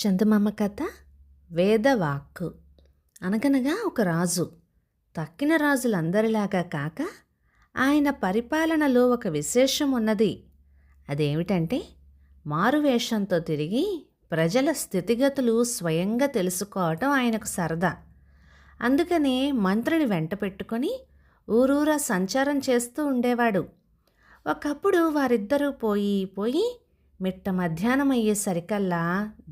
చందమామ కథ వేదవాక్కు. అనగనగా ఒక రాజు. తక్కిన రాజులందరిలాగా కాక ఆయన పరిపాలనలో ఒక విశేషం ఉన్నది. అదేమిటంటే మారువేషంతో తిరిగి ప్రజల స్థితిగతులు స్వయంగా తెలుసుకోవటం ఆయనకు సరదా. అందుకనే మంత్రిని వెంట పెట్టుకొని ఊరూరా సంచారం చేస్తూ ఉండేవాడు. ఒకప్పుడు వారిద్దరూ పోయి మిట్ట మధ్యాహ్నం అయ్యేసరికల్లా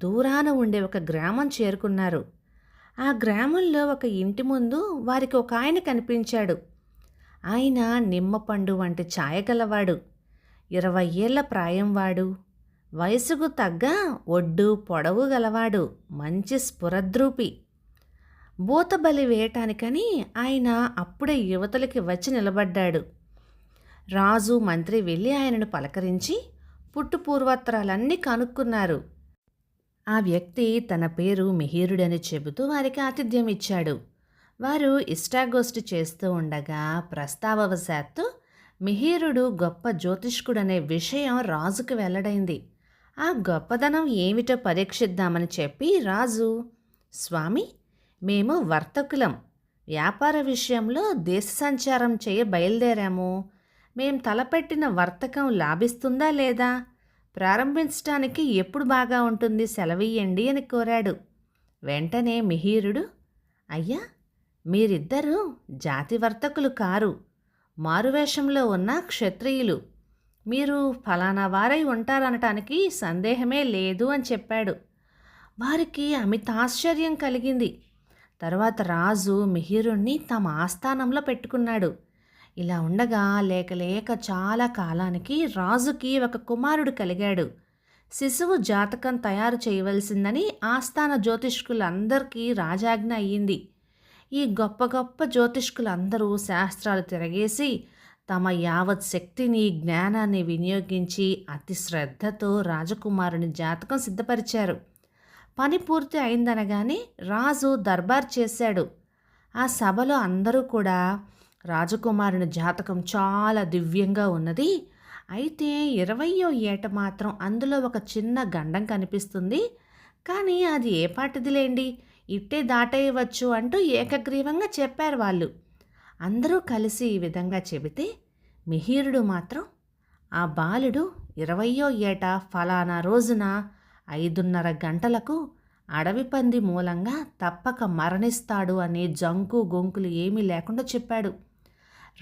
దూరాన ఉండే ఒక గ్రామం చేరుకున్నారు. ఆ గ్రామంలో ఒక ఇంటి ముందు వారికి ఒక ఆయన కనిపించాడు. ఆయన నిమ్మపండు వంటి ఛాయగలవాడు, 20 ఏళ్ల ప్రాయంవాడు, వయసుకు తగ్గ ఒడ్డు పొడవు గలవాడు, మంచి స్ఫురద్రూపి. బూతబలి వేయటానికని ఆయన అప్పుడే యువతలకి వచ్చి నిలబడ్డాడు. రాజు మంత్రి వెళ్ళి ఆయనను పలకరించి పుట్టుపూర్వోత్తరాలన్నీ కనుక్కున్నారు. ఆ వ్యక్తి తన పేరు మిహిరుడని చెబుతూ వారికి ఆతిథ్యం ఇచ్చాడు. వారు ఇష్టాగోష్ఠి చేస్తూ ఉండగా ప్రస్తావవశాత్తు మిహిరుడు గొప్ప జ్యోతిష్కుడనే విషయం రాజుకు వెల్లడైంది. ఆ గొప్పదనం ఏమిటో పరీక్షిద్దామని చెప్పి రాజు, స్వామి, మేము వర్తకులం, వ్యాపార విషయంలో దేశ సంచారం చేయ బయలుదేరాము. మేం తలపెట్టిన వర్తకం లాభిస్తుందా లేదా, ప్రారంభించటానికి ఎప్పుడు బాగా ఉంటుంది, సెలవియ్యండి అని కోరాడు. వెంటనే మిహిరుడు, అయ్యా, మీరిద్దరూ జాతి వర్తకులు కారు, మారువేషంలో ఉన్న క్షత్రియులు. మీరు ఫలానా వారై ఉంటారనటానికి సందేహమే లేదు అని చెప్పాడు. వారికి అమితాశ్చర్యం కలిగింది. తర్వాత రాజు మిహిరుణ్ణి తమ ఆస్థానంలో పెట్టుకున్నాడు. ఇలా ఉండగా లేక చాలా కాలానికి రాజుకి ఒక కుమారుడు కలిగాడు. శిశువు జాతకం తయారు చేయవలసిందని ఆస్థాన జ్యోతిష్కులందరికీ రాజాజ్ఞ అయ్యింది. ఈ గొప్ప గొప్ప జ్యోతిష్కులందరూ శాస్త్రాలు తిరగేసి తమ యావత్ శక్తిని, జ్ఞానాన్ని వినియోగించి అతి శ్రద్ధతో రాజకుమారుని జాతకం సిద్ధపరిచారు. పని పూర్తి అయిందనగానే రాజు దర్బార్ చేశాడు. ఆ సభలో అందరూ కూడా రాజకుమారుని జాతకం చాలా దివ్యంగా ఉన్నది, అయితే 20వ ఏట మాత్రం అందులో ఒక చిన్న గండం కనిపిస్తుంది, కానీ అది ఏ పాటిదిలేండి, ఇట్టే దాటేయవచ్చు అంటూ ఏకగ్రీవంగా చెప్పారు వాళ్ళు. అందరూ కలిసి ఈ విధంగా చెబితే మిహిరుడు మాత్రం, ఆ బాలుడు 20వ ఏట ఫలానా రోజున 5:30 గంటలకు అడవి పంది మూలంగా తప్పక మరణిస్తాడు అని జంకు గొంకులు ఏమీ లేకుండా చెప్పాడు.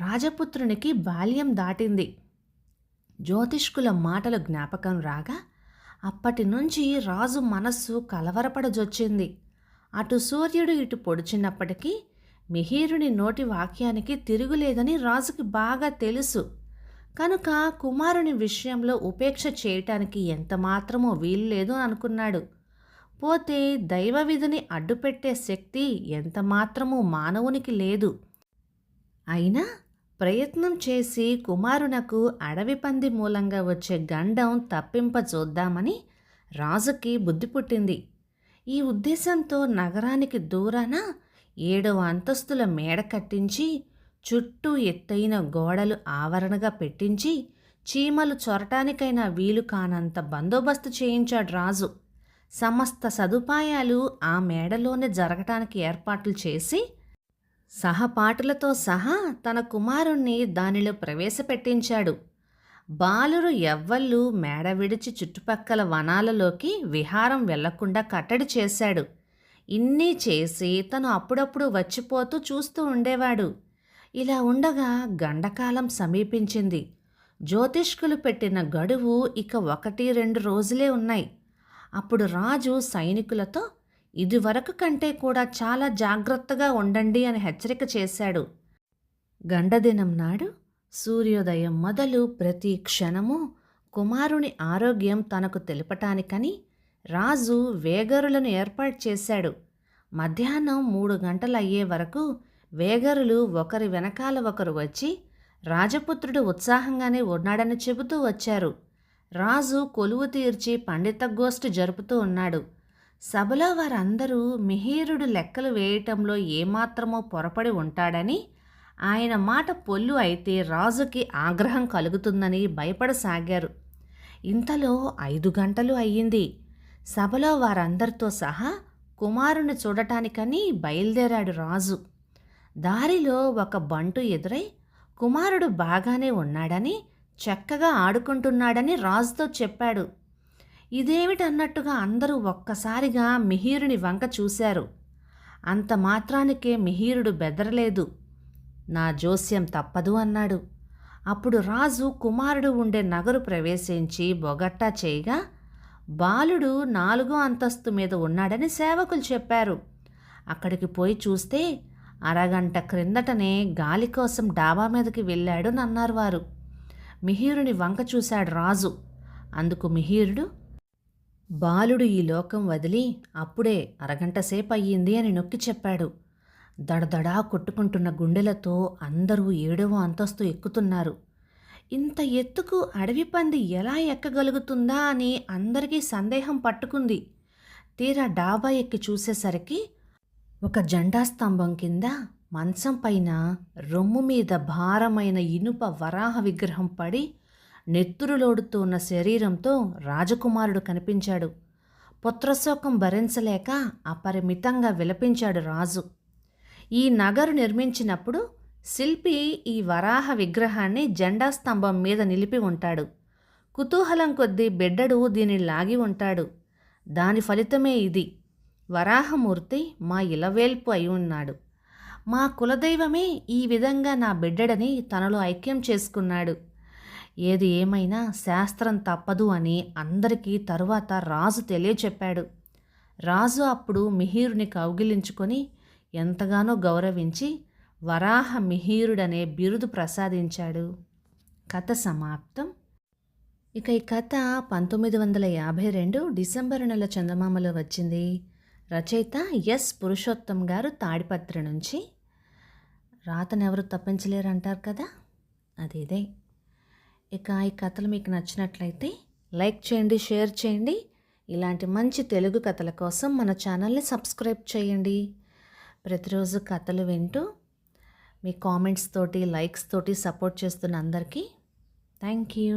రాజపుత్రునికి బాల్యం దాటింది. జ్యోతిష్కుల మాటలు జ్ఞాపకం రాగా అప్పటి నుంచి రాజు మనస్సు కలవరపడజొచ్చింది. అటు సూర్యుడు ఇటు పొడిచినప్పటికీ మిహిరుని నోటి వాక్యానికి తిరుగులేదని రాజుకి బాగా తెలుసు. కనుక కుమారుని విషయంలో ఉపేక్ష చేయటానికి ఎంతమాత్రమో వీలు లేదు అనుకున్నాడు. పోతే దైవ విధిని అడ్డుపెట్టే శక్తి ఎంతమాత్రమూ మానవునికి లేదు. అయినా ప్రయత్నం చేసి కుమారునకు అడవి పంది మూలంగా వచ్చే గండం తప్పింప చూద్దామని రాజుకి బుద్ధి పుట్టింది. ఈ ఉద్దేశంతో నగరానికి దూరాన 7వ అంతస్తుల మేడ కట్టించి చుట్టూ ఎత్తైన గోడలు ఆవరణగా పెట్టించి చీమలు చొరటానికైనా వీలు కానంత బందోబస్తు చేయించాడు రాజు. సమస్త సదుపాయాలు ఆ మేడలోనే జరగటానికి ఏర్పాట్లు చేసి సహపాఠులతో సహా తన కుమారుణ్ణి దానిలో ప్రవేశపెట్టించాడు. బాలురు ఎవ్వళ్ళు మేడ విడిచి చుట్టుపక్కల వనాలలోకి విహారం వెళ్లకుండా కట్టడి చేశాడు. ఇన్నీ చేసి తను అప్పుడప్పుడు వచ్చిపోతూ చూస్తూ ఉండేవాడు. ఇలా ఉండగా గండకాలం సమీపించింది. జ్యోతిష్కులు పెట్టిన గడువు ఇక 1-2 రోజులే ఉన్నాయి. అప్పుడు రాజు సైనికులతో ఇదివరకు కంటే కూడా చాలా జాగ్రత్తగా ఉండండి అని హెచ్చరిక చేశాడు. గండదినం నాడు సూర్యోదయం మొదలు ప్రతి క్షణము కుమారుని ఆరోగ్యం తనకు తెలుపటానికని రాజు వేగరులను ఏర్పాటు చేశాడు. మధ్యాహ్నం 3 గంటలు అయ్యే వరకు వేగరులు ఒకరి వెనకాల ఒకరు వచ్చి రాజపుత్రుడు ఉత్సాహంగానే ఉన్నాడని చెబుతూ వచ్చారు. రాజు కొలువు తీర్చి పండిత గోష్ఠి జరుపుతూ ఉన్నాడు. సభలో వారందరూ మిహిరుడు లెక్కలు వేయటంలో ఏమాత్రమో పొరపడి ఉంటాడని, ఆయన మాట పొల్లు అయితే రాజుకి ఆగ్రహం కలుగుతుందని భయపడసాగారు. ఇంతలో 5 గంటలు అయ్యింది. సభలో వారందరితో సహా కుమారుని చూడటానికని బయలుదేరాడు రాజు. దారిలో ఒక బంటు ఎదురై కుమారుడు బాగానే ఉన్నాడని, చక్కగా ఆడుకుంటున్నాడని రాజుతో చెప్పాడు. ఇదేమిటన్నట్టుగా అందరూ ఒక్కసారిగా మిహిరుని వంక చూశారు. అంత మాత్రానికే మిహిరుడు బెదరలేదు. నా జోస్యం తప్పదు అన్నాడు. అప్పుడు రాజు కుమారుడు ఉండే నగరు ప్రవేశించి బొగట్టా చేయగా బాలుడు 4వ అంతస్తు మీద ఉన్నాడని సేవకులు చెప్పారు. అక్కడికి పోయి చూస్తే అరగంట క్రిందటనే గాలి కోసం డాబా మీదకి వెళ్ళాడు నన్నారు వారు. మిహిరుని వంక చూశాడు రాజు. అందుకు మిహిరుడు, బాలుడు ఈ లోకం వదిలి అప్పుడే అరగంట సేపు అయ్యింది అని నొక్కి చెప్పాడు. దడదడా కొట్టుకుంటున్న గుండెలతో అందరూ 7వ అంతస్తు ఎక్కుతున్నారు. ఇంత ఎత్తుకు అడవి పంది ఎలా ఎక్కగలుగుతుందా అని అందరికీ సందేహం పట్టుకుంది. తీరా డాబా ఎక్కి చూసేసరికి ఒక జెండా స్తంభం కింద మంచం పైన రొమ్ము మీద భారమైన ఇనుప వరాహ విగ్రహం పడి నెత్తురులోడుతూ ఉన్న శరీరంతో రాజకుమారుడు కనిపించాడు. పుత్రశోకం భరించలేక అపరిమితంగా విలపించాడు రాజు. ఈ నగరు నిర్మించినప్పుడు శిల్పి ఈ వరాహ విగ్రహాన్ని జెండా స్తంభం మీద నిలిపి ఉంటాడు. కుతూహలం కొద్దీ బిడ్డడు దీన్ని లాగి ఉంటాడు. దాని ఫలితమే ఇది. వరాహమూర్తి మా ఇలవేల్పు అయి ఉన్నాడు. మా కులదైవమే ఈ విధంగా నా బిడ్డడని తనలో ఐక్యం చేసుకున్నాడు. ఏది ఏమైనా శాస్త్రం తప్పదు అని అందరికీ తరువాత రాజు తెలియచెప్పాడు. రాజు అప్పుడు మిహిరుని కౌగిలించుకొని ఎంతగానో గౌరవించి వరాహ మిహిరుడనే బిరుదు ప్రసాదించాడు. కథ సమాప్తం. ఇక ఈ కథ 1952 డిసెంబర్ నెల చందమామలో వచ్చింది. రచయిత ఎస్ పురుషోత్తం గారు తాడిపత్రి నుంచి. రాతనెవరు తప్పించలేరు అంటారు కదా, అది ఇదే. ఇక ఈ కథలు మీకు నచ్చినట్లయితే లైక్ చేయండి, షేర్ చేయండి. ఇలాంటి మంచి తెలుగు కథల కోసం మన ఛానల్ని సబ్స్క్రైబ్ చేయండి. ప్రతిరోజు కథలు వింటూ మీ కామెంట్స్ తోటి, లైక్స్ తోటి సపోర్ట్ చేస్తున్న అందరికీ థ్యాంక్ యూ.